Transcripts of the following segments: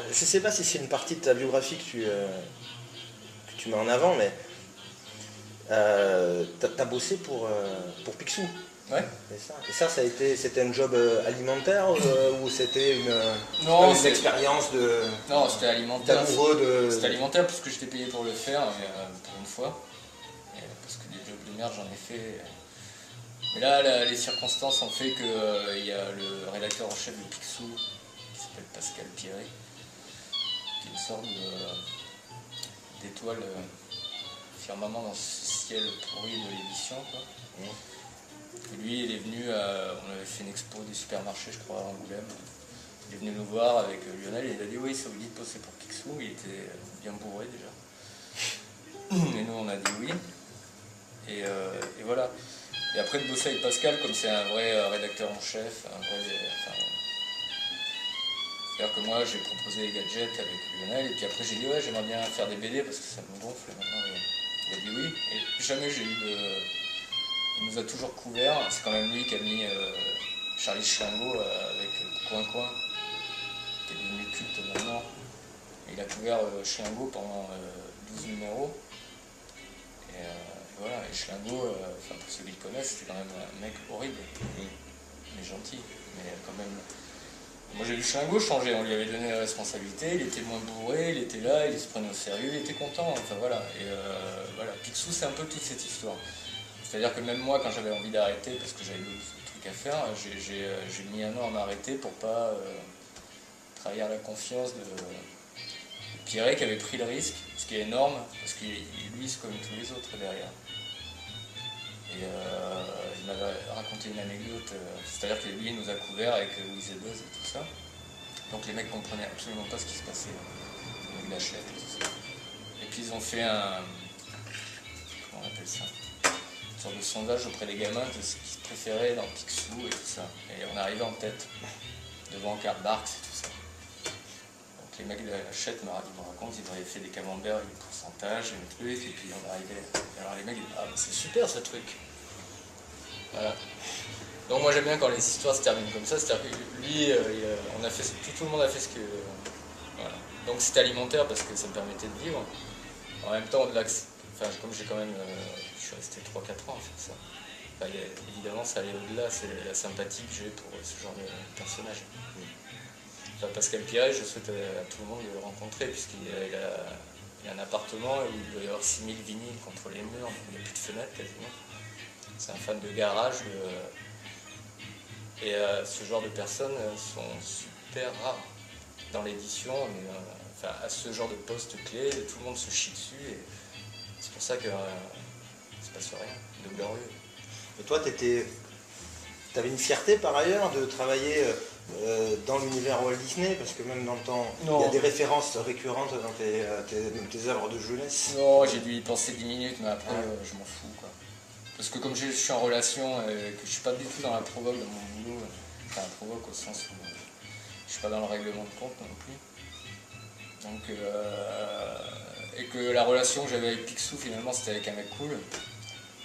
Je sais pas si c'est une partie de ta biographie que tu mets en avant, mais t'as bossé pour Picsou. Ouais. C'était un job alimentaire ou c'était Non, une expérience non, c'était alimentaire. d'amoureux C'était alimentaire parce que j'étais payé pour le faire, pour une fois. Parce que des jobs de merde, j'en ai fait. Mais là, les circonstances ont fait qu'il y a le rédacteur en chef de Picsou, qui s'appelle Pascal Pierret, qui est une sorte d'étoile firmament dans ce ciel pourri de l'édition, quoi. Et lui, il est venu, on avait fait une expo des supermarchés, je crois, à Angoulême. Il est venu nous voir avec Lionel et il a dit oui, ça vous dit de bosser pour Picsou. Il était bien bourré déjà. Et nous, on a dit oui. Et voilà. Et après de bosser avec Pascal, comme c'est un vrai rédacteur en chef, c'est-à-dire que moi j'ai proposé les gadgets avec Lionel, et puis après j'ai dit ouais, j'aimerais bien faire des BD parce que ça me gonfle maintenant. Et il a dit oui, et jamais j'ai eu de. Il nous a toujours couvert, c'est quand même lui qui a mis Charlie Schlingo avec Coin Coin, qui est devenu culte maintenant. Et il a couvert Schlingo pendant 12 numéros. Et voilà, et Schlingo, pour ceux qui le connaissent, c'était quand même un mec horrible, mais gentil. Mais quand même. Moi j'ai vu Schlingo changer, on lui avait donné la responsabilité, il était moins bourré, il était là, il se prenait au sérieux, il était content, enfin voilà. Et voilà, Picsou c'est un peu toute cette histoire. C'est-à-dire que même moi, quand j'avais envie d'arrêter, parce que j'avais d'autres trucs à faire, j'ai mis un an à m'arrêter pour pas trahir la confiance de Pierret qui avait pris le risque, ce qui est énorme, parce que lui, c'est comme tous les autres derrière. Et il m'avait raconté une anecdote, c'est-à-dire que lui, il nous a couvert avec Louise et Buzz et tout ça. Donc les mecs comprenaient absolument pas ce qui se passait avec la chef et tout ça. Et puis ils ont fait un. Comment on appelle ça ? De sondage auprès des gamins de ce qu'ils préféraient dans Picsou et tout ça. Et on est arrivé en tête, devant Karl Barks et tout ça. Donc les mecs de la Hachette me racontent, ils avaient fait des camemberts avec des pourcentages et des trucs, et puis on arrivait. Alors les mecs disent, ah bah c'est super ce truc. Voilà. Donc moi j'aime bien quand les histoires se terminent comme ça, c'est-à-dire que lui, on a fait, tout le monde a fait ce que. Voilà. Donc c'était alimentaire parce que ça me permettait de vivre. En même temps, au-delà que. Enfin, comme j'ai quand même. Je suis resté 3-4 ans à faire ça. Enfin, évidemment, ça allait au-delà, c'est la sympathie que j'ai pour ce genre de personnage. Enfin, Pascal Pierret, je souhaite à tout le monde de le rencontrer, puisqu'il a un appartement où il doit y avoir 6000 vinyles contre les murs, il n'y a plus de fenêtres quasiment. C'est un fan de garage. Et ce genre de personnes sont super rares dans l'édition, mais à ce genre de poste clé, tout le monde se chie dessus. Et c'est pour ça que il se passe rien de glorieux. Et toi, t'avais une fierté par ailleurs de travailler dans l'univers Walt Disney, parce que même dans le temps, il y a des références récurrentes dans tes œuvres de jeunesse. Non, j'ai dû y penser 10 minutes, mais après, je m'en fous, quoi. Parce que comme je suis en relation, que je suis pas du tout dans la provoque dans mon boulot, enfin la provoque au sens où je suis pas dans le règlement de compte non plus. Donc, et que la relation que j'avais avec Picsou, finalement, c'était avec un mec cool.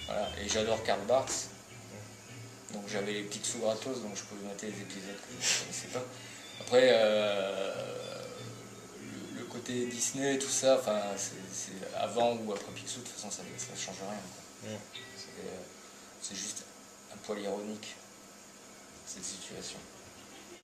Voilà. Et j'adore Karl Barks. Donc j'avais les Picsou gratos, donc je pouvais mater les épisodes que je ne connaissais pas. Après, le côté Disney, tout ça, c'est avant ou après Picsou, de toute façon, ça ne change rien. C'est juste un poil ironique, cette situation.